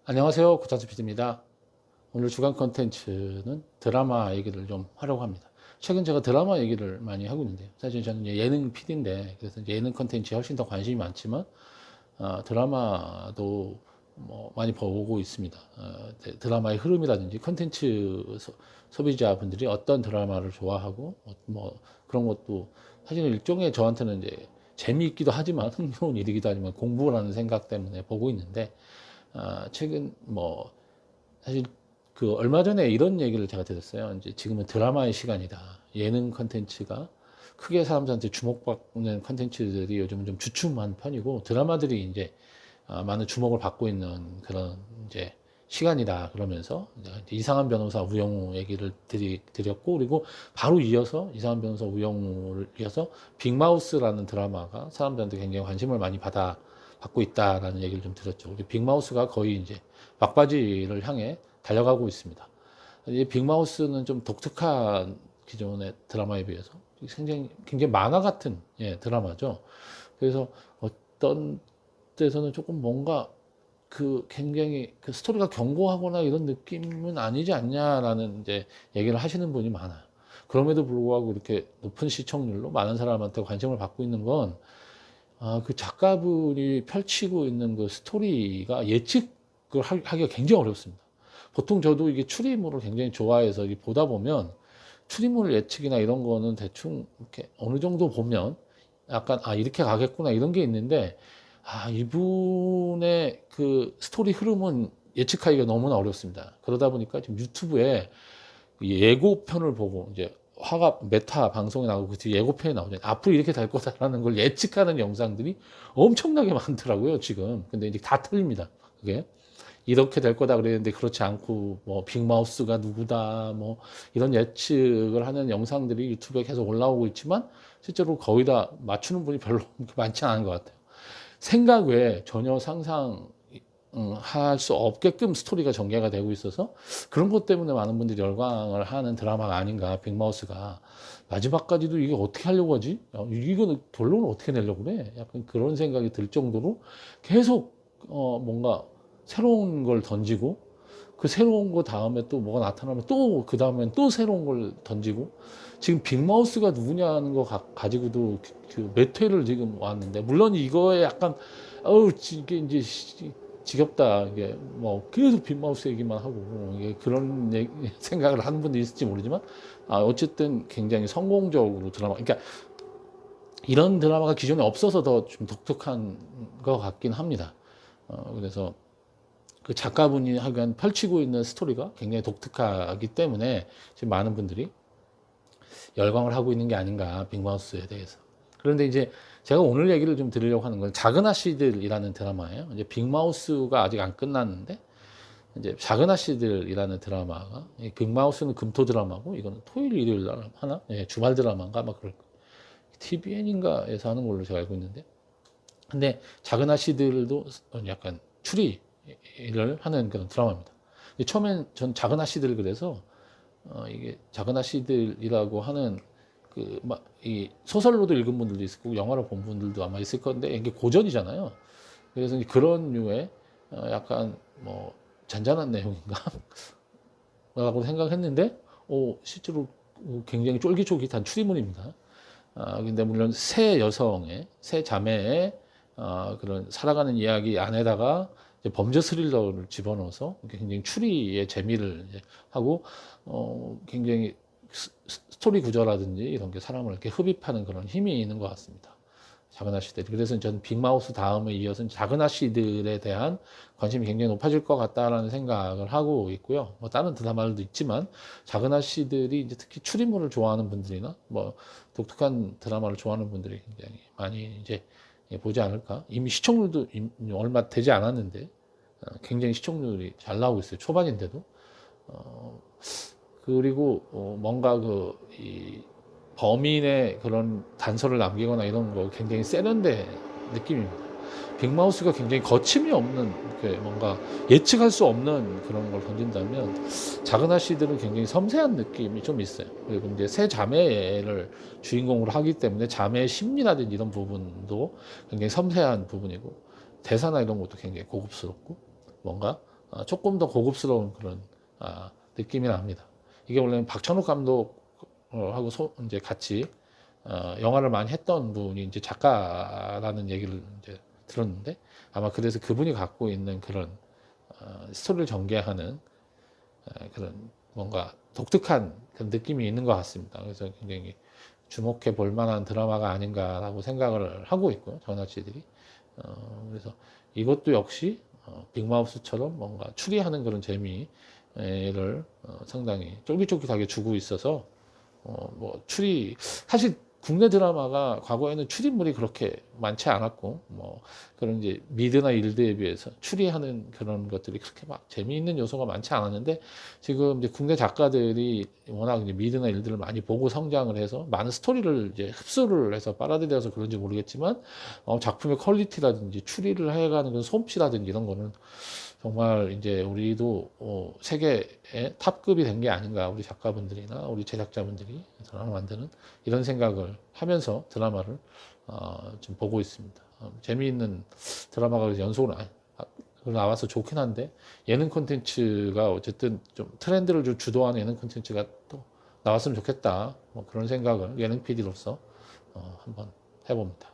안녕하세요. 고찬수 PD입니다. 오늘 주간 컨텐츠는 드라마 얘기를 좀 하려고 합니다. 최근 제가 드라마 얘기를 많이 하고 있는데요. 사실 저는 이제 예능 PD인데, 그래서 이제 예능 컨텐츠에 훨씬 더 관심이 많지만, 드라마도 뭐 많이 보고 있습니다. 드라마의 흐름이라든지 컨텐츠 소비자분들이 어떤 드라마를 좋아하고, 뭐 그런 것도 사실 일종의 저한테는 이제 재미있기도 하지만 흥미로운 일이기도 하지만 공부라는 생각 때문에 보고 있는데, 최근 뭐 사실 그 얼마 전에 이런 얘기를 제가 들었어요. 이제 지금은 드라마의 시간이다. 예능 컨텐츠가 크게 사람들한테 주목받는 컨텐츠들이 요즘은 좀 주춤한 편이고 드라마들이 이제 많은 주목을 받고 있는 그런 이제 시간이다. 그러면서 이제 이상한 변호사 우영우 얘기를 드렸고, 그리고 바로 이어서 이상한 변호사 우영우를 이어서 빅마우스라는 드라마가 사람들한테 굉장히 관심을 많이 받고 있다라는 얘기를 좀 들었죠. 우리 빅마우스가 거의 이제 막바지를 향해 달려가고 있습니다. 이 빅마우스는 좀 독특한 기존의 드라마에 비해서 굉장히 만화 같은 드라마죠. 그래서 어떤 때서는 조금 뭔가 굉장히 스토리가 견고하거나 이런 느낌은 아니지 않냐라는 이제 얘기를 하시는 분이 많아요. 그럼에도 불구하고 이렇게 높은 시청률로 많은 사람한테 관심을 받고 있는 건 그 작가분이 펼치고 있는 그 스토리가 예측을 하기가 굉장히 어렵습니다. 보통 저도 이게 추리물을 굉장히 좋아해서 보다 보면 추리물 예측이나 이런 거는 대충 이렇게 어느 정도 보면 약간 이렇게 가겠구나 이런 게 있는데, 이분의 그 스토리 흐름은 예측하기가 너무나 어렵습니다. 그러다 보니까 지금 유튜브에 예고편을 보고 이제 화가 메타 방송에 나오고 그 뒤에 예고편이 나오잖아요. 앞으로 이렇게 될 거다라는 걸 예측하는 영상들이 엄청나게 많더라고요, 지금. 근데 이제 다 틀립니다. 그게. 이렇게 될 거다 그랬는데 그렇지 않고, 뭐 빅마우스가 누구다 뭐 이런 예측을 하는 영상들이 유튜브에 계속 올라오고 있지만 실제로 거의 다 맞추는 분이 별로 많지 않은 것 같아요. 생각 외에 전혀 상상 할 수 없게끔 스토리가 전개가 되고 있어서 그런 것 때문에 많은 분들이 열광을 하는 드라마가 아닌가. 빅마우스가 마지막까지도 이게 어떻게 하려고 하지? 이거는 결론을 어떻게 내려고 그래? 약간 그런 생각이 들 정도로 계속 뭔가 새로운 걸 던지고, 그 새로운 거 다음에 또 뭐가 나타나면 또 그 다음엔 또 새로운 걸 던지고, 지금 빅마우스가 누구냐는 거 가지고도 몇 회를 지금 왔는데, 물론 이거에 약간 이게 이제 지겹다, 이게 뭐 계속 빅마우스 얘기만 하고 이게 그런 생각을 하는 분도 있을지 모르지만, 어쨌든 굉장히 성공적으로 드라마, 그러니까 이런 드라마가 기존에 없어서 더 좀 독특한 것 같긴 합니다. 그래서 그 작가분이 하여간 펼치고 있는 스토리가 굉장히 독특하기 때문에 지금 많은 분들이 열광을 하고 있는 게 아닌가, 빅마우스에 대해서. 그런데 이제 제가 오늘 얘기를 좀 드리려고 하는 건 작은 아씨들이라는 드라마예요. 이제 빅마우스가 아직 안 끝났는데 이제 작은 아씨들이라는 드라마가, 빅마우스는 금토 드라마고 이거는 토요일 일요일 날 하나? 주말 드라마인가 아마 그럴 거예요. TVN인가에서 하는 걸로 제가 알고 있는데, 근데 작은 아씨들도 약간 추리를 하는 그런 드라마입니다. 처음엔 전 작은 아씨들, 그래서 이게 작은 아씨들이라고 하는 이 소설로도 읽은 분들도 있을 거고 영화로 본 분들도 아마 있을 건데, 이게 고전이잖아요. 그래서 그런 류의 약간 뭐 잔잔한 내용인가 라고 생각했는데, 실제로 굉장히 쫄깃쫄깃한 추리물입니다. 근데 물론 세 자매의 그런 살아가는 이야기 안에다가 범죄 스릴러를 집어넣어서 굉장히 추리의 재미를 하고, 굉장히 스토리 구조라든지 이런 게 사람을 이렇게 흡입하는 그런 힘이 있는 것 같습니다. 작은 아씨들. 그래서 저는 빅마우스 다음에 이어서 작은 아씨들에 대한 관심이 굉장히 높아질 것 같다라는 생각을 하고 있고요. 뭐 다른 드라마들도 있지만 작은 아씨들이 이제 특히 추리물을 좋아하는 분들이나 뭐 독특한 드라마를 좋아하는 분들이 굉장히 많이 이제 보지 않을까. 이미 시청률도 얼마 되지 않았는데 굉장히 시청률이 잘 나오고 있어요. 초반인데도. 그리고 뭔가 이 범인의 그런 단서를 남기거나 이런 거 굉장히 세련된 느낌입니다. 빅마우스가 굉장히 거침이 없는, 뭔가 예측할 수 없는 그런 걸 던진다면, 작은 아씨들은 굉장히 섬세한 느낌이 좀 있어요. 그리고 이제 세 자매를 주인공으로 하기 때문에 자매의 심리라든지 이런 부분도 굉장히 섬세한 부분이고, 대사나 이런 것도 굉장히 고급스럽고, 뭔가 조금 더 고급스러운 그런 느낌이 납니다. 이게 원래 박찬욱 감독하고 이제 같이 영화를 많이 했던 분이 이제 작가라는 얘기를 이제 들었는데 아마 그래서 그분이 갖고 있는 그런 스토리를 전개하는 그런 뭔가 독특한 그런 느낌이 있는 것 같습니다. 그래서 굉장히 주목해 볼 만한 드라마가 아닌가라고 생각을 하고 있고요. 전화치들이. 그래서 이것도 역시 빅마우스처럼 뭔가 추리하는 그런 재미를 상당히 쫄깃쫄깃하게 주고 있어서 뭐 사실 국내 드라마가 과거에는 추리물이 그렇게 많지 않았고 뭐 그런 이제 미드나 일드에 비해서 추리하는 그런 것들이 그렇게 막 재미있는 요소가 많지 않았는데 지금 이제 국내 작가들이 워낙 이제 미드나 일드를 많이 보고 성장을 해서 많은 스토리를 이제 흡수를 해서 빨아들여서 그런지 모르겠지만 작품의 퀄리티라든지 추리를 해가는 그런 솜씨라든지 이런 거는 정말 이제 우리도 세계의 탑급이 된 게 아닌가, 우리 작가분들이나 우리 제작자분들이 드라마 만드는 이런 생각을 하면서 드라마를 좀 보고 있습니다. 재미있는 드라마가 연속으로 나와서 좋긴 한데 예능 콘텐츠가 어쨌든 좀 트렌드를 좀 주도하는 예능 콘텐츠가 또 나왔으면 좋겠다, 뭐 그런 생각을 예능 PD로서 한번 해봅니다.